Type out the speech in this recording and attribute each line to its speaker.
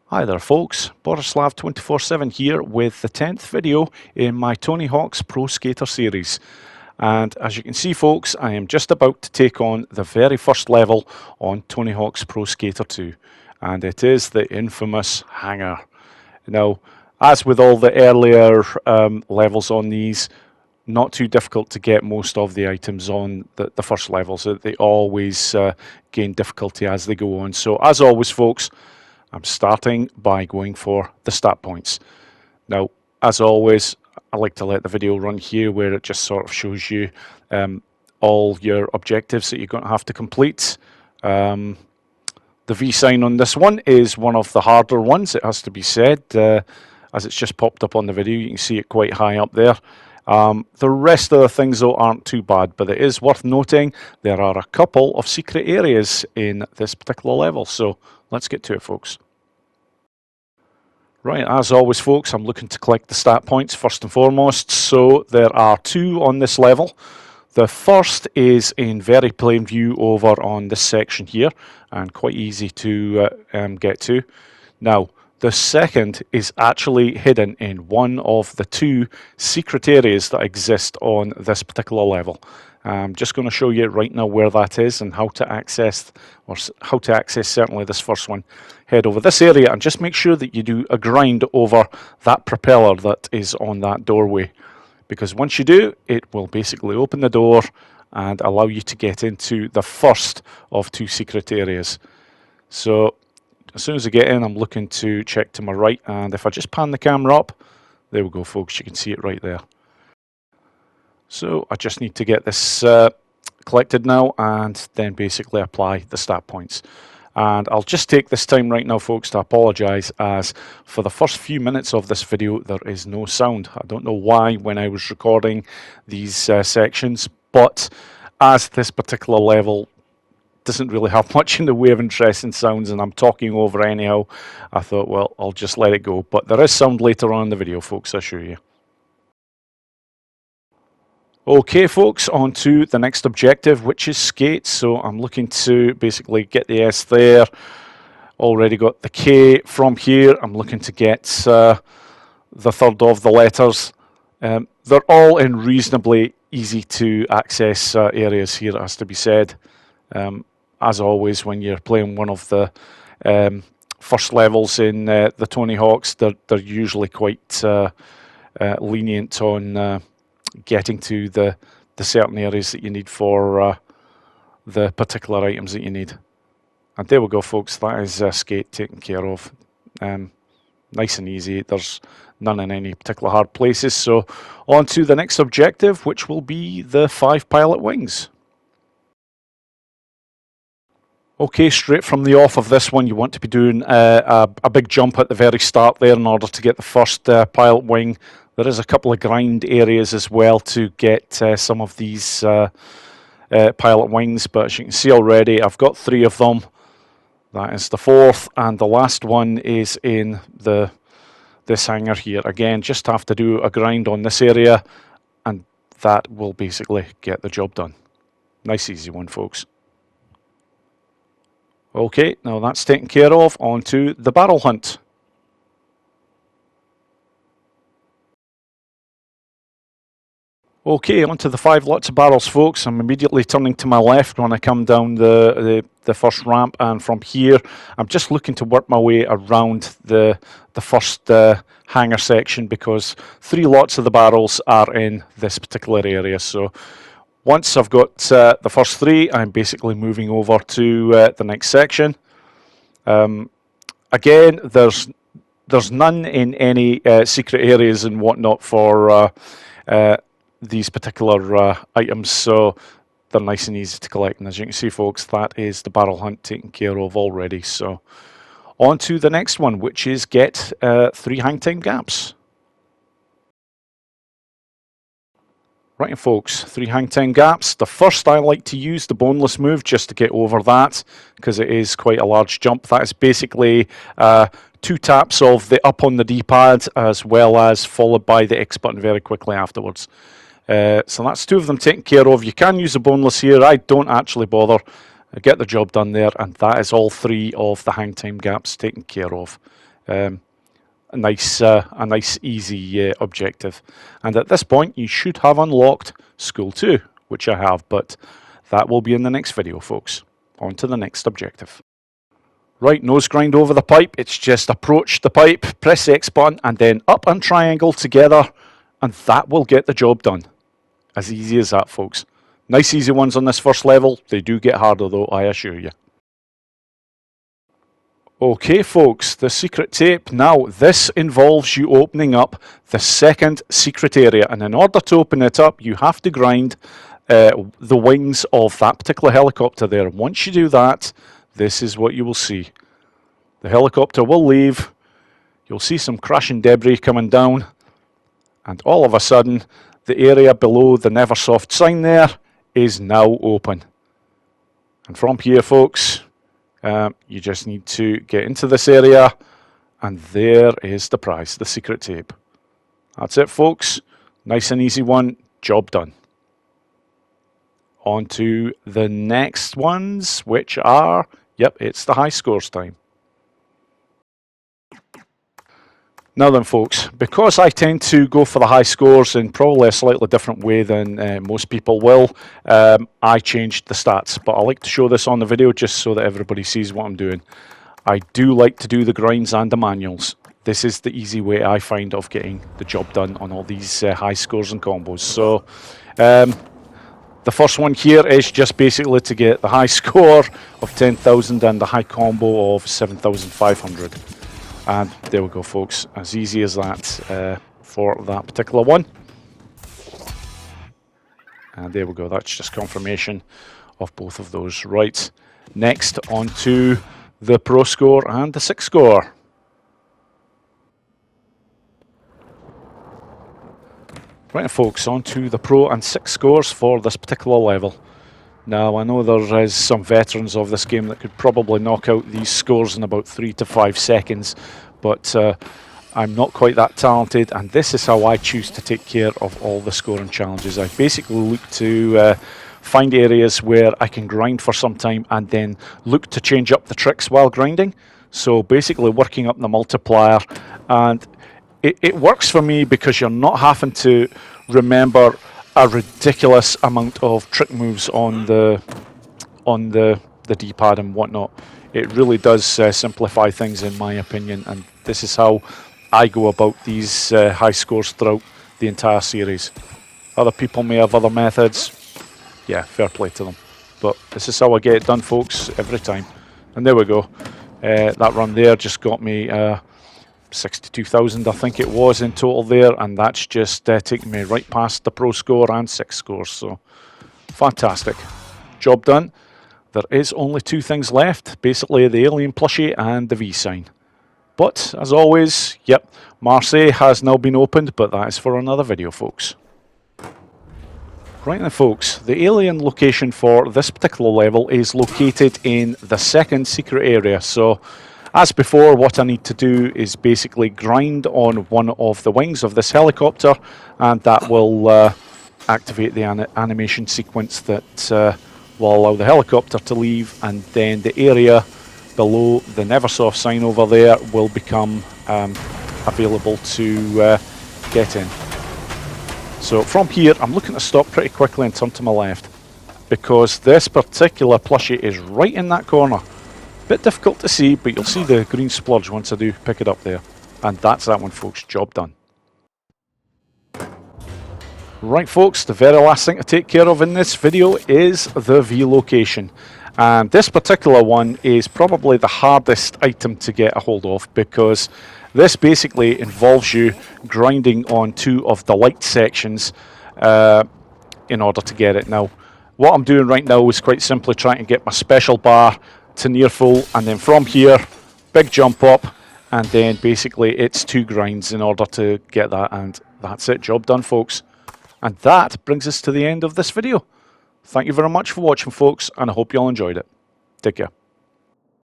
Speaker 1: Hi there folks, Borislav247 here with the 10th video in my Tony Hawk's Pro Skater series. And as you can see folks, I am just about to take on the very first level on Tony Hawk's Pro Skater 2. And it is the infamous hangar. Now, as with all the earlier levels on these, not too difficult to get most of the items on the first levels. They always gain difficulty as they go on. So as always folks, I'm starting by going for the stat points. Now, as always, I like to let the video run here where it just sort of shows you all your objectives that you're going to have to complete. The V sign on this one is one of the harder ones, it has to be said. As it's just popped up on the video, you can see it quite high up there. The rest of the things though aren't too bad, but it is worth noting there are a couple of secret areas in this particular level, so let's get to it folks. Right, as always folks, I'm looking to collect the stat points first and foremost. So there are two on this level. The first is in very plain view over on this section here and quite easy to get to. Now, the second is actually hidden in one of the two secret areas that exist on this particular level. I'm just going to show you right now where that is and how to access, certainly this first one. Head over this area and just make sure that you do a grind over that propeller that is on that doorway. Because once you do, it will basically open the door and allow you to get into the first of two secret areas. So as soon as I get in, I'm looking to check to my right, and if I just pan the camera up, there we go folks, you can see it right there. So I just need to get this collected now and then basically apply the stat points. And I'll just take this time right now folks to apologise, as for the first few minutes of this video there is no sound. I don't know why when I was recording these sections, but as this particular level doesn't really have much in the way of interesting sounds and I'm talking over anyhow, I thought, well, I'll just let it go. But there is sound later on in the video folks, I assure you. Okay folks, on to the next objective, which is skate. So I'm looking to basically get the S there. Already got the K from here. I'm looking to get the third of the letters. They're all in reasonably easy to access areas here, it has to be said. As always, when you're playing one of the first levels in the Tony Hawks, they're usually quite lenient on getting to the certain areas that you need for the particular items that you need. And there we go folks, that is skate taken care of. Nice and easy, there's none in any particular hard places. So on to the next objective, which will be the 5 pilot wings. Okay, straight from the off of this one, you want to be doing a big jump at the very start there in order to get the first pilot wing. There is a couple of grind areas as well to get some of these pilot wings, but as you can see already, I've got 3 of them. That is the 4th, and the last one is in this hangar here. Again, just have to do a grind on this area, and that will basically get the job done. Nice easy one, folks. Okay, now that's taken care of, on to the barrel hunt. Okay, onto the 5 lots of barrels, folks. I'm immediately turning to my left when I come down the first ramp, and from here, I'm just looking to work my way around the first hangar section, because 3 lots of the barrels are in this particular area. So once I've got the first 3, I'm basically moving over to the next section. Again, there's none in any secret areas and whatnot for these particular items, so they're nice and easy to collect. And as you can see folks, that is the barrel hunt taken care of already. So on to the next one, which is get 3 Hangtime Gaps. Right folks, 3 Hangtime Gaps. The first, I like to use the boneless move just to get over that, because it is quite a large jump. That is basically 2 taps of the up on the D-pad, as well as followed by the X button very quickly afterwards. So that's 2 of them taken care of. You can use a boneless here. I don't actually bother. I get the job done there, and that is all 3 of the Hangtime Gaps taken care of. a nice easy objective. And at this point you should have unlocked School 2, which I have, but that will be in the next video, folks. On to the next objective. Right, Nosegrind over the pipe. It's just approach the pipe, press the X button, and then up and triangle together, and that will get the job done. As easy as that, folks. Nice easy ones on this first level. They do get harder though, I assure you. Okay folks, the secret tape. Now this involves you opening up the second secret area, and in order to open it up you have to grind the wings of that particular helicopter there. Once you do that, this is what you will see. The helicopter will leave, you'll see some crashing debris coming down, and all of a sudden the area below the Neversoft sign there is now open. And from here folks, you just need to get into this area, and there is the prize, the secret tape. That's it folks, nice and easy one, job done. On to the next ones, which are, yep, it's the high scores time. Now then folks, because I tend to go for the high scores in probably a slightly different way than most people will, I changed the stats, but I like to show this on the video just so that everybody sees what I'm doing. I do like to do the grinds and the manuals. This is the easy way I find of getting the job done on all these high scores and combos. So the first one here is just basically to get the high score of 10,000 and the high combo of 7,500. And there we go folks, as easy as that for that particular one. And there we go, that's just confirmation of both of those. Right, next on to the pro score and the 6 score. Right folks, on to the pro and 6 scores for this particular level. Now I know there is some veterans of this game that could probably knock out these scores in about 3 to 5 seconds, but I'm not quite that talented, and this is how I choose to take care of all the scoring challenges. I basically look to find areas where I can grind for some time and then look to change up the tricks while grinding. So basically working up the multiplier, and it works for me because you're not having to remember a ridiculous amount of trick moves on the D-pad and whatnot. It really does simplify things in my opinion, and this is how I go about these high scores throughout the entire series. Other people may have other methods. Yeah, fair play to them. But this is how I get it done folks, every time. And there we go. That run there just got me 62,000 I think it was in total there, and that's just taking me right past the pro score and 6 scores, so fantastic. Job done. There is only 2 things left, basically the alien plushie and the V sign. But as always, yep, Marseille has now been opened, but that is for another video folks. Right then folks, the alien location for this particular level is located in the second secret area. So as before, what I need to do is basically grind on one of the wings of this helicopter, and that will activate the animation sequence that will allow the helicopter to leave, and then the area below the Neversoft sign over there will become available to get in. So from here, I'm looking to stop pretty quickly and turn to my left, because this particular plushie is right in that corner. Bit difficult to see, but you'll see the green splodge once I do pick it up there. And that's that one folks, job done. Right folks, the very last thing to take care of in this video is the V location. And this particular one is probably the hardest item to get a hold of, because this basically involves you grinding on 2 of the light sections in order to get it. Now, what I'm doing right now is quite simply trying to get my special bar to near full, and then from here, big jump up, and then basically it's 2 grinds in order to get that, and that's it, job done folks. And that brings us to the end of this video. Thank you very much for watching folks, and I hope you all enjoyed it. Take care.